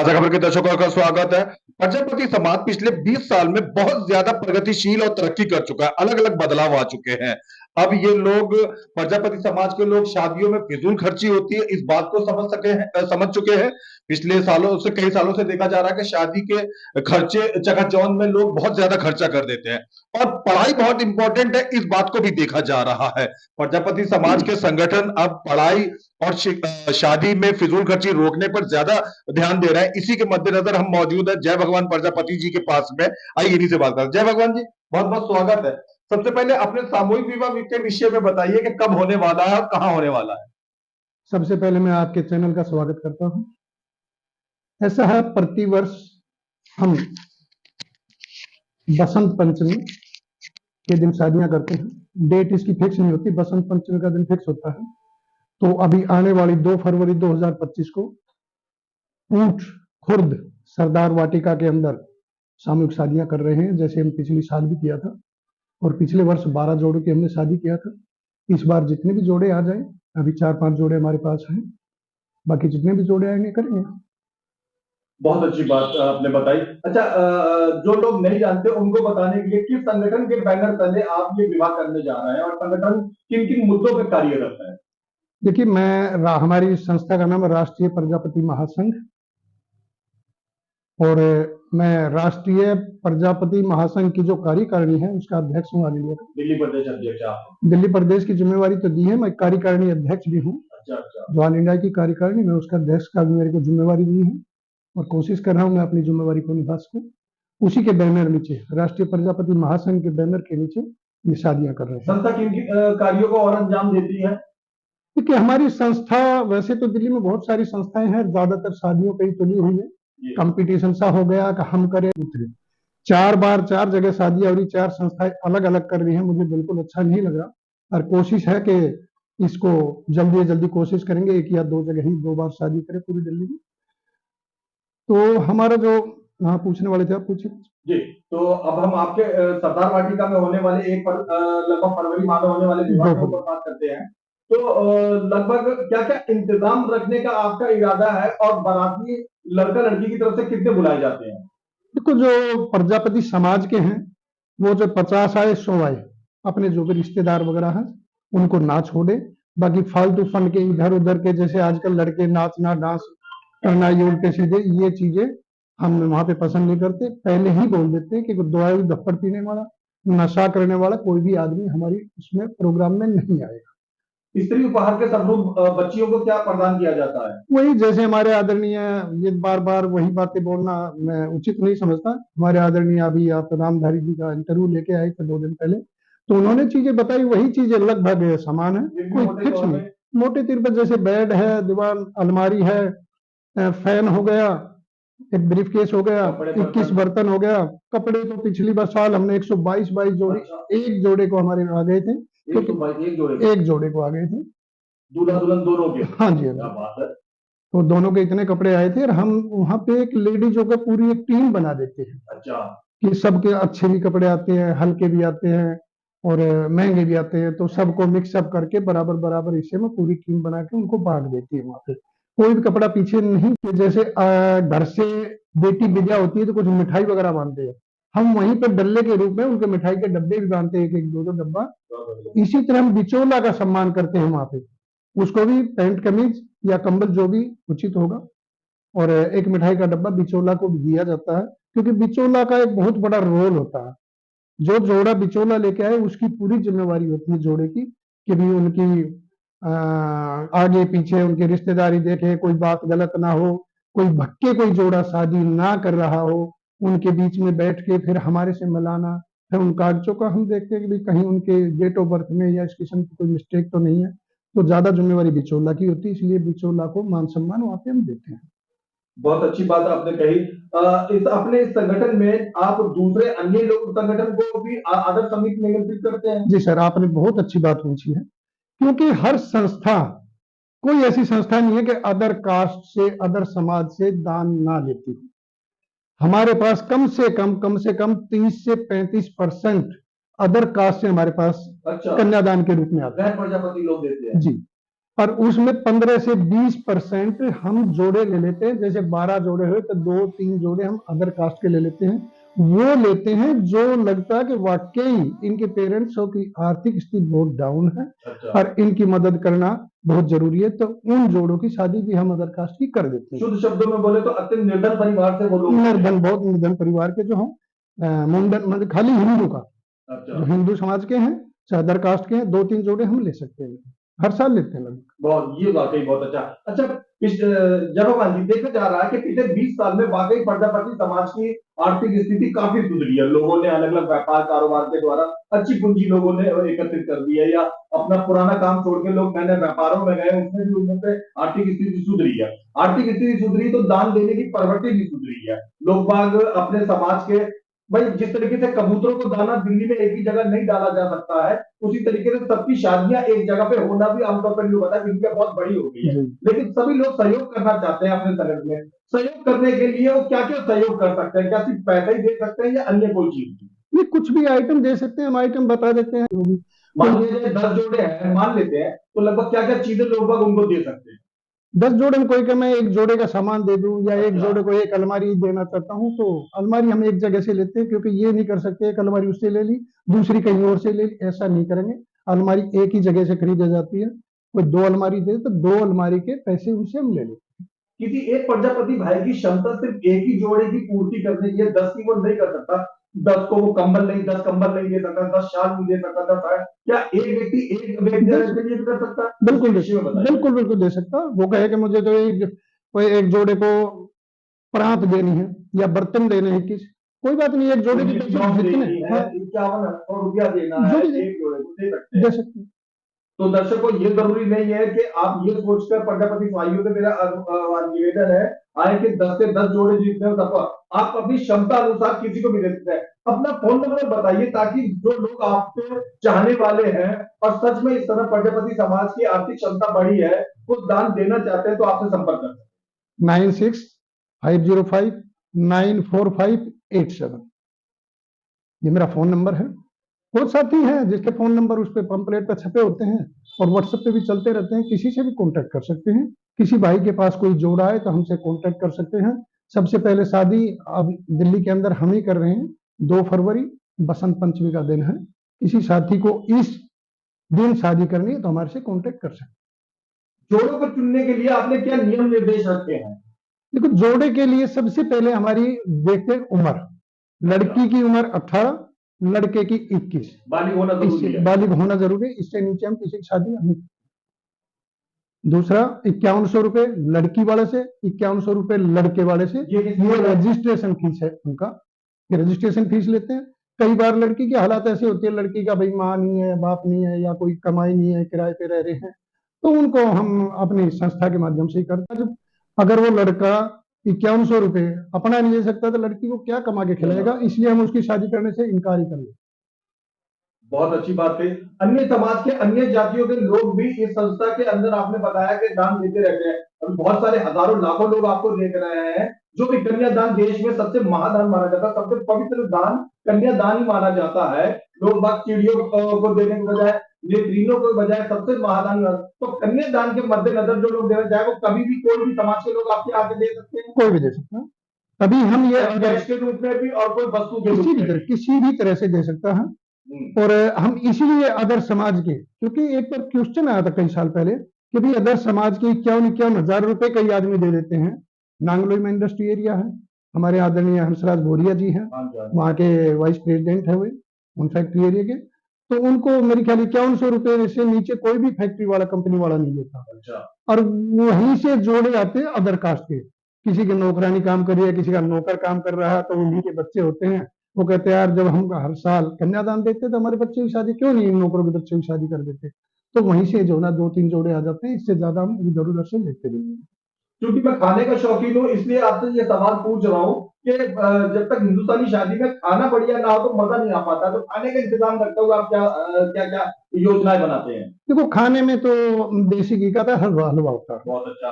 ताजा खबर के दर्शकों का स्वागत है। प्रजापति समाज पिछले 20 साल में बहुत ज्यादा प्रगतिशील और तरक्की कर चुका है। अलग अलग बदलाव आ चुके हैं। अब ये लोग, प्रजापति समाज के लोग, शादियों में फिजूल खर्ची होती है इस बात को समझ चुके हैं। पिछले सालों से, कई सालों से देखा जा रहा है कि शादी के खर्चे, चकाचौंध में लोग बहुत ज्यादा खर्चा कर देते हैं और पढ़ाई बहुत इंपॉर्टेंट है इस बात को भी देखा जा रहा है। प्रजापति समाज के संगठन अब पढ़ाई और शादी में फिजूल खर्ची रोकने पर ज्यादा ध्यान दे रहा है। इसी के मद्देनजर हम मौजूद है जय भगवान प्रजापति जी के पास में। आइए इन्हीं से बात करते हैं। जय भगवान जी, बहुत बहुत स्वागत है। सबसे पहले अपने सामूहिक विवाह के विषय में बताइए कि कब होने वाला है और कहाँ होने वाला है। सबसे पहले मैं आपके चैनल का स्वागत करता हूं। ऐसा है, प्रतिवर्ष हम बसंत पंचमी के दिन शादियां करते हैं। डेट इसकी फिक्स नहीं होती, बसंत पंचमी का दिन फिक्स होता है। तो अभी आने वाली 2 फरवरी 2025 को ऊंट खुर्द सरदार वाटिका के अंदर सामूहिक शादियां कर रहे हैं, जैसे हम पिछली साल भी किया था। और पिछले वर्ष 12 जोड़ों की हमने शादी किया था। इस बार जितने भी जोड़े आ जाए, अभी 4-5 जोड़े हमारे पास हैं, बाकी जितने भी जोड़े आएंगे करेंगे। बहुत अच्छी बात आपने बताई। अच्छा, जो लोग नहीं जानते उनको बताने के लिए किस संगठन के बैनर तले आप ये विवाह करने जा रहे हैं और संगठन किन किन मुद्दों पर कार्यरत है? देखिए, हमारी संस्था का नाम है राष्ट्रीय प्रजापति महासंघ, और मैं राष्ट्रीय प्रजापति महासंघ की जो कार्यकारिणी है उसका अध्यक्ष हूँ। ऑल इंडिया दिल्ली प्रदेश अध्यक्ष आप? दिल्ली प्रदेश की जिम्मेवारी तो दी है, मैं कार्यकारिणी अध्यक्ष भी हूँ। अच्छा। जो ऑल इंडिया की कार्यकारिणी में उसका अध्यक्ष का भी मेरे को जिम्मेवारी दी है और कोशिश कर रहा हूँ मैं अपनी जिम्मेवारी को निभा सकूं। उसी के बैनर नीचे, राष्ट्रीय प्रजापति महासंघ के बैनर के नीचे ये शादियां कर रहे हैं। संस्था किन कार्यों को और अंजाम देती है? क्योंकि हमारी संस्था, वैसे तो दिल्ली में बहुत सारी संस्थाएं हैं, ज्यादातर शादियों पर ही तुली हुई है। कंपटीशन सा हो गया कि हम करें। 4 बार 4 जगह शादियां और 4 संस्थाएं अलग अलग कर रही है, मुझे बिल्कुल अच्छा नहीं लग रहा। और कोशिश है कि इसको जल्दी से जल्दी कोशिश करेंगे 1 या 2 जगह ही 2 बार शादी करें पूरी दिल्ली में। तो हमारा जो पूछने वाले थे, आप पूछिए जी। तो अब हम आपके सरदार वाटिका में होने वाले लगभग फरवरी माह में होने वाले विवाह की बात करते हैं। तो लगभग क्या क्या इंतजाम रखने का आपका इरादा है और बाराती लड़का लड़की की तरफ से कितने बुलाए जाते हैं? देखो, जो प्रजापति समाज के हैं वो जो 50 आए 100 आए, अपने जो भी रिश्तेदार वगैरह हैं उनको ना छोड़े। बाकी फालतू फन के इधर उधर के, जैसे आजकल लड़के नाचना, डांस करना, ये उल्टे सीधे ये चीजें हम वहां पे पसंद नहीं करते। पहले ही बोल देते हैं कि दवाई धप्पड़ पीने वाला, नशा करने वाला कोई भी आदमी हमारी उसमें प्रोग्राम में नहीं आएगा। स्त्री उपहार के स्वरूप बच्चियों को क्या प्रदान किया जाता है? वही, जैसे हमारे आदरणीय, ये बार बार वही बातें बोलना मैं उचित नहीं समझता। हमारे आदरणीय अभी आप रामधारी जी का इंटरव्यू लेके आए थे 2 दिन पहले, तो उन्होंने चीजें बताई, वही चीजें लगभग समान है, कोई फिक्स नहीं। मोटे तीर पर जैसे बेड है, दीवार, अलमारी है, फैन हो गया, एक ब्रीफ केस हो गया, 21 बर्तन हो गया। कपड़े तो पिछली बार साल हमने 122 जोड़े, एक जोड़े को हमारे आ गए थे, एक जोड़े को आ गए थे, दूल्हा दुल्हन दोनों के। हाँ जी, क्या बात है। तो दोनों के इतने कपड़े आए थे और हम वहां पे एक लेडीजों का पूरी एक टीम बना देते हैं। अच्छा। कि सबके अच्छे भी कपड़े आते हैं, हल्के भी आते हैं और महंगे भी आते हैं, तो सबको मिक्सअप करके बराबर बराबर हिस्से में पूरी टीम बना के उनको बांट देती है। वहां पे कोई भी कपड़ा पीछे नहीं, कि जैसे घर से बेटी विदा होती है तो कुछ मिठाई वगैरह बांधते हैं, हम वहीं पे डल्ले के रूप में उनके मिठाई के डब्बे भी बांधते हैं, 1-1, 2-2 डब्बा। इसी तरह हम बिचौला का सम्मान करते हैं वहां पे, उसको भी पैंट कमीज या कंबल जो भी उचित होगा, और एक मिठाई का डब्बा बिचौला को भी दिया जाता है। क्योंकि बिचौला का एक बहुत बड़ा रोल होता है। जो जोड़ा बिचौला लेके आए उसकी पूरी जिम्मेवारी होती है जोड़े की, कि भी उनकी आगे पीछे उनकी रिश्तेदारी देखे, कोई बात गलत ना हो, कोई भक्के कोई जोड़ा शादी ना कर रहा हो, उनके बीच में बैठ के फिर हमारे से मिलाना, फिर उन कागजों का हम देखते हैं कि कहीं उनके डेट ऑफ बर्थ में या इस किस्म की कोई मिस्टेक तो नहीं है। तो ज्यादा जिम्मेवारी बिचौला की होती है, इसलिए बिचौला को मान सम्मान वहां पे हम देते हैं। बहुत अच्छी बात आपने कही। अपने संगठन में आप दूसरे अन्य लोग संगठन को भी आदर समिति में निमंत्रित करते हैं? जी सर, आपने बहुत अच्छी बात पूछी है। क्योंकि हर संस्था, कोई ऐसी संस्था नहीं है कि अदर कास्ट से, अदर समाज से दान ना लेती हो। हमारे पास कम से कम 30 से 35% अदर कास्ट से हमारे पास कन्यादान के रूप में आता है। प्रजापति लोग देते हैं जी। और उसमें 15 से 20% हम जोड़े ले लेते हैं। जैसे 12 जोड़े हुए तो 2-3 जोड़े हम अदर कास्ट के ले लेते हैं। वो लेते हैं जो लगता है कि वाकई इनके पेरेंट्सों की आर्थिक स्थिति बहुत डाउन है और इनकी मदद करना बहुत जरूरी है, तो उन जोड़ों की शादी भी हम अदर कास्ट की कर देते हैं। शुद्ध शब्दों में बोले तो अत्यंत निर्धन परिवार से वो लोग निर्धन, बहुत निर्धन परिवार के जो हैं, मुंडन मतलब खाली हिंदू का, जो हिंदू समाज के हैं चाहे अदर कास्ट के हैं, 2-3 जोड़े हम ले सकते हैं, हर साल लेते हैं लगभग। बहुत, ये वाकई बहुत अच्छा। अच्छा, जवाहर जी, देखा जा रहा है कि पिछले 20 साल में वाकई प्रजापति समाज की आर्थिक स्थिति काफी सुधरी है। लोगों ने अलग अलग व्यापार कारोबार के द्वारा अच्छी पूंजी लोगों ने एकत्रित कर दी है, या अपना पुराना काम छोड़ के लोग नए नए व्यापारों में गए, उसमें भी उनसे आर्थिक स्थिति सुधरी है। आर्थिक स्थिति सुधरी तो दान देने की प्रवृत्ति भी सुधरी है। लोग बाग अपने समाज के, भाई जिस तरीके से कबूतरों को दाना दिल्ली में एक ही जगह नहीं डाला जा सकता है, उसी तरीके से सबकी शादियां एक जगह पे होना भी आमतौर पर नहीं होता है, दुनिया बहुत बड़ी हो गई है। लेकिन सभी लोग सहयोग करना चाहते हैं अपने संगठन में। सहयोग करने के लिए वो क्या क्या सहयोग कर सकते हैं? क्या सिर्फ पैसा ही दे सकते हैं या अन्य कोई चीज? ये कुछ भी आइटम दे सकते हैं, हम आइटम बता देते हैं। मान लीजिए 10 जोड़े हैं, मान लेते हैं, तो लगभग क्या क्या चीजें लोग बाग उनको दे सकते हैं? 10 जोड़े में कोई, मैं एक जोड़े का सामान दे दूं या एक जोड़े को एक अलमारी देना चाहता हूं, तो अलमारी हम एक जगह से लेते हैं, क्योंकि ये नहीं कर सकते एक अलमारी उससे ले ली दूसरी कहीं और से ले ली, ऐसा नहीं करेंगे। अलमारी एक ही जगह से खरीदी जाती है। कोई 2 अलमारी दे तो 2 अलमारी के पैसे उनसे हम ले लेते हैं। किसी एक प्रजापति भाई की क्षमता सिर्फ एक ही जोड़े की पूर्ति करने की है, 10 की वो नहीं कर सकता। 10 को वो कंबल नहीं, 10 कंबल नहीं दे सकता, 10 शाल नहीं दे सकता, 10 क्या एक व्यक्ति एक व्यक्ति के लिए भी कर सकता है? बिल्कुल बिल्कुल बिल्कुल दे सकता। वो कहे कि मुझे तो एक जोड़े को परात देनी है या बर्तन देने हैं, किस कोई बात नहीं, एक जोड़े की जितने 51 रुपया देना है, एक जोड़े को दे सकते हैं। तो दर्शकों, ये जरूरी नहीं है कि आप ये सोचकर प्रजापति भाइयों से मेरा निवेदन है आए कि 10 से 10 जोड़े जीतने हो, तब आप अपनी क्षमता अनुसार किसी को भी दे सकते हैं। अपना फोन नंबर बताइए ताकि जो लोग आपसे चाहने वाले हैं और सच में इस तरह प्रजापति समाज की आर्थिक क्षमता बढ़ी है, कुछ दान देना चाहते हैं, तो आपसे संपर्क कर सकते हैं। 96-505-94587, ये मेरा फोन नंबर है। बहुत साथी हैं जिसके फोन नंबर उस पे पंपलेट पे छपे होते हैं और व्हाट्सएप पे भी चलते रहते हैं, किसी से भी कांटेक्ट कर सकते हैं। किसी भाई के पास कोई जोड़ा है तो हमसे कांटेक्ट कर सकते हैं। सबसे पहले शादी अब दिल्ली के अंदर हम ही कर रहे हैं। 2 फरवरी बसंत पंचमी का दिन है। किसी साथी को इस दिन शादी करनी है तो हमारे से कांटेक्ट कर सकते हैं। जोड़ों को चुनने के लिए आपने क्या नियम निर्देश रखे हैं? देखो, जोड़े के लिए सबसे पहले हमारी देखते हैं उम्र। लड़की की उम्र 18, लड़के की 21। बालिग होना जरूरी है। बालिग होना जरूरी है, इससे नीचे हम किसी की शादी नहीं। दूसरा, 5100 रुपए लड़की वाले से, 5100 रुपए लड़के वाले से। ये रजिस्ट्रेशन फीस है उनका, ये रजिस्ट्रेशन फीस लेते हैं। कई बार लड़की की हालात ऐसी होती है, लड़की का भाई माँ नहीं है, बाप नहीं है, या कोई कमाई नहीं है, किराए पे रह रहे हैं, तो उनको हम अपनी संस्था के माध्यम से ही करते हैं। अगर वो लड़का 5100 रुपए अपना नहीं ले सकता तो लड़की को क्या कमा के खिलाएगा, इसलिए हम उसकी शादी करने से इनकार ही कर लेते। बहुत अच्छी बात है। अन्य समाज के अन्य जातियों के लोग भी इस संस्था के अंदर आपने बताया कि दान देते रहते हैं, और बहुत सारे हजारों लाखों लोग आपको देख रहे हैं। जो कि कन्यादान देश में सबसे महादान माना जाता है, सबसे पवित्र दान कन्यादान ही माना जाता है। लोग बाग चिड़ियों को देने के बजाय, नेत्रीनों के बजाय सबसे महादान, तो कन्यादान के मद्देनजर जो लोग देना चाहे वो कभी भी कोई भी समाज के लोग आपके आगे दे सकते हैं, कोई भी दे सकता है। तभी हम ये कैश के रूप में भी और कोई वस्तु के रूप में किसी भी तरह से दे सकता है। और हम इसीलिए अदर समाज के, क्योंकि एक बार क्वेश्चन आया था कई साल पहले कि भाई अदर समाज के 51,000 रुपए कई आदमी दे देते हैं। नांगलोई में इंडस्ट्री एरिया है, हमारे आदरणीय हंसराज भोरिया जी हैं, वहाँ के वाइस प्रेसिडेंट है वे उन फैक्ट्री एरिया के, तो उनको मेरे ख्याल 5100 रुपए से नीचे कोई भी फैक्ट्री वाला, कंपनी वाला नहीं देता। और वहीं से जोड़े आते हैं अदर कास्ट के। किसी के नौकरानी काम कर रही है, किसी का नौकर काम कर रहा है, तो उन्हीं के बच्चे होते हैं। वो कहते हैं यार जब हम हर साल कन्यादान देते तो हमारे बच्चे की शादी क्यों नहीं इन नौकरों के बच्चों की शादी कर देते। तो वहीं से जो ना 2-3 जोड़े आ जाते हैं, इससे ज्यादा हम इधर उधर से लेते नहीं हैं। क्योंकि मैं खाने का शौकीन हूँ, इसलिए आपसे ये सवाल पूछ रहा हूँ कि जब तक हिंदुस्तानी शादी में खाना बढ़िया ना हो तो मजा नहीं आ पाता, तो खाने का इंतजाम रखते हुए आप क्या क्या योजनाएं बनाते हैं? देखो, खाने में तो देसी घी का हलवा होता है, बहुत अच्छा।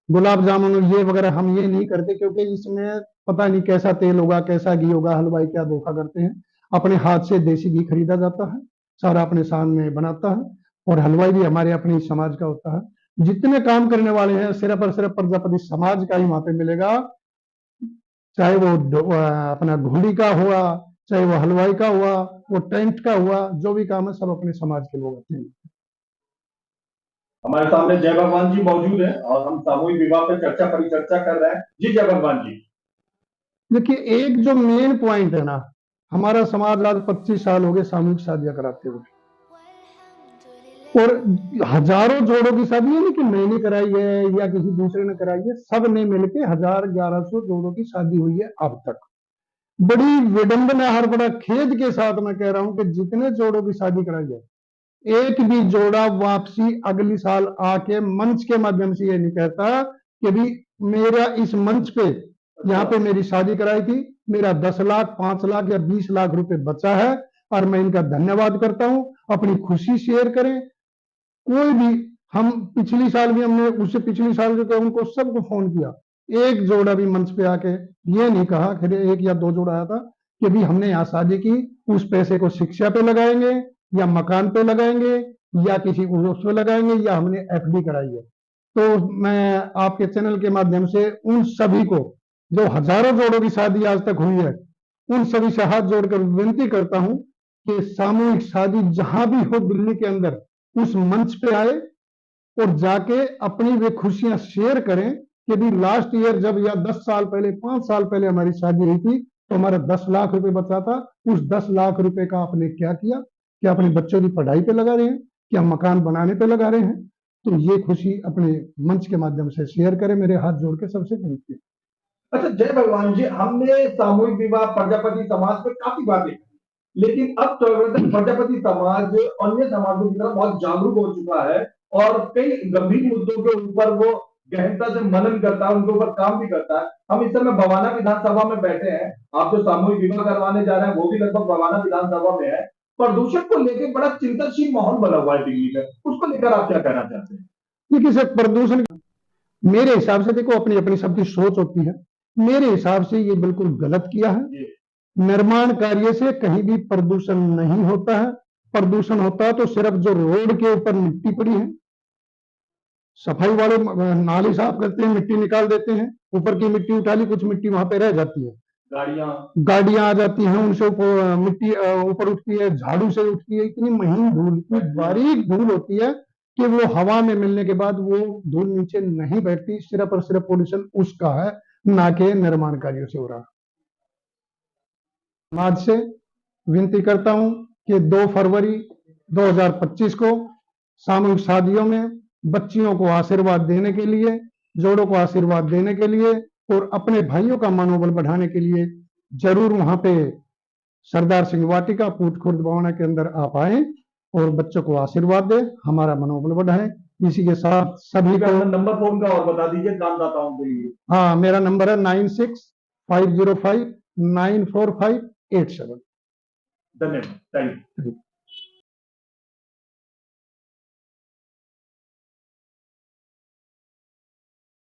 गुलाब जामुन ये वगैरह हम ये नहीं करते, क्योंकि इसमें पता नहीं कैसा तेल होगा, कैसा घी होगा, हलवाई क्या धोखा करते हैं। अपने हाथ से देसी घी खरीदा जाता है, सारा अपने सामने बनाता है, और हलवाई भी हमारे अपने समाज का होता है। जितने काम करने वाले हैं सिर्फ और सिर्फ प्रजापति समाज का ही वहां पे मिलेगा। चाहे वो अपना घोड़ी का हुआ, चाहे वो हलवाई का हुआ, वो टेंट का हुआ, जो भी काम है सब अपने समाज के लोग होते हैं। हमारे सामने जय भगवान जी मौजूद है और हम सामूहिक विवाह पर चर्चा परिचर्चा कर रहे हैं। जी जय भगवान जी। देखिए, एक जो मेन पॉइंट है ना, हमारा समाज आज 25 साल हो गए सामूहिक शादियां कराते हुए, और हजारों जोड़ों की शादी है, लेकिन मैंने कराई है या किसी दूसरे ने कराई है, सब ने मिलकर 1000-1100 जोड़ों की शादी हुई है अब तक। बड़ी विडंबना और बड़ा खेद के साथ मैं कह रहा हूं कि जितने जोड़ों की शादी कराई है, एक भी जोड़ा वापसी अगली साल आके मंच के माध्यम से ये नहीं कहता कि भी मेरा इस मंच पे यहाँ पे मेरी शादी कराई थी, मेरा 10 लाख 5 लाख या 20 लाख रुपए बचा है और मैं इनका धन्यवाद करता हूं। अपनी खुशी शेयर करें कोई भी। हम पिछली साल भी हमने उससे पिछली साल जो थे उनको सबको फोन किया, एक जोड़ा भी मंच पे आके ये नहीं कहा, फिर एक या दो जोड़ा आया था कि भी हमने यहाँ शादी की, उस पैसे को शिक्षा पे लगाएंगे या मकान पे लगाएंगे या किसी उस पे लगाएंगे या हमने एफडी कराई है। तो मैं आपके चैनल के माध्यम से उन सभी को, जो हजारों जोड़ों की शादी आज तक हुई है, उन सभी से हाथ जोड़कर विनती करता हूं कि सामूहिक शादी जहां भी हो दिल्ली के अंदर, उस मंच पे आए और जाके अपनी वे खुशियां शेयर करें कि भी लास्ट ईयर जब या 10 साल पहले 5 साल पहले हमारी शादी हुई थी तो हमारा 10 लाख रुपए बचा था, उस 10 लाख रुपए का आपने क्या किया, क्या अपने बच्चों की पढ़ाई पे लगा रहे हैं, क्या मकान बनाने पे लगा रहे हैं। तो ये खुशी अपने मंच के माध्यम से शेयर करें, मेरे हाथ जोड़ के सबसे विनती है। अच्छा जय भगवान जी, हमने सामूहिक विवाह प्रजापति समाज पे काफी बातें की, लेकिन अब प्रजापति समाज अन्य समाजों की तरह बहुत जागरूक हो चुका है और कई गंभीर मुद्दों के ऊपर वो गहनता से मनन करता है, उनके ऊपर काम भी करता है। हम इस समय भवाना विधानसभा में बैठे हैं, आप जो सामूहिक विवाह करवाने जा रहे हैं वो भी लगभग भवाना विधानसभा में है। प्रदूषण को लेकर बड़ा चिंतनशील माहौल बना हुआ है दिल्ली में, उसको लेकर आप क्या कहना चाहते हैं? देखिए सर, प्रदूषण मेरे हिसाब से, देखो अपनी अपनी सबकी सोच होती है, मेरे हिसाब से ये बिल्कुल गलत किया है। निर्माण कार्य से कहीं भी प्रदूषण नहीं होता है। प्रदूषण होता है तो सिर्फ जो रोड के ऊपर मिट्टी पड़ी है, सफाई वाले नाली साफ करते हैं, मिट्टी निकाल देते हैं, ऊपर की मिट्टी उठा ली, कुछ मिट्टी वहां पे रह जाती है, गाड़ियां आ जाती हैं, उनसे मिट्टी ऊपर उठती है, झाड़ू से उठती है, इतनी महीन धूल, इतनी बारीक धूल होती है कि वो हवा में मिलने के बाद वो धूल नीचे नहीं बैठती। सिर्फ और सिर्फ पोल्यूशन उसका है, ना के निर्माण कार्यों से हो रहा। समाज से विनती करता हूं कि 2 फरवरी 2025 को सामूहिक शादियों में बच्चियों को आशीर्वाद देने के लिए, जोड़ों को आशीर्वाद देने के लिए और अपने भाइयों का मनोबल बढ़ाने के लिए जरूर वहां पे सरदार सिंह वाटिका पूट खुर्द भवाना के अंदर आप आए और बच्चों को आशीर्वाद दे, हमारा मनोबल बढ़ाए। इसी के साथ सभी को नंबर फोन का और बता दीजिए दानदाताओं के लिए। हाँ, मेरा नंबर है 9650594587। धन्यवाद, थैंक यू।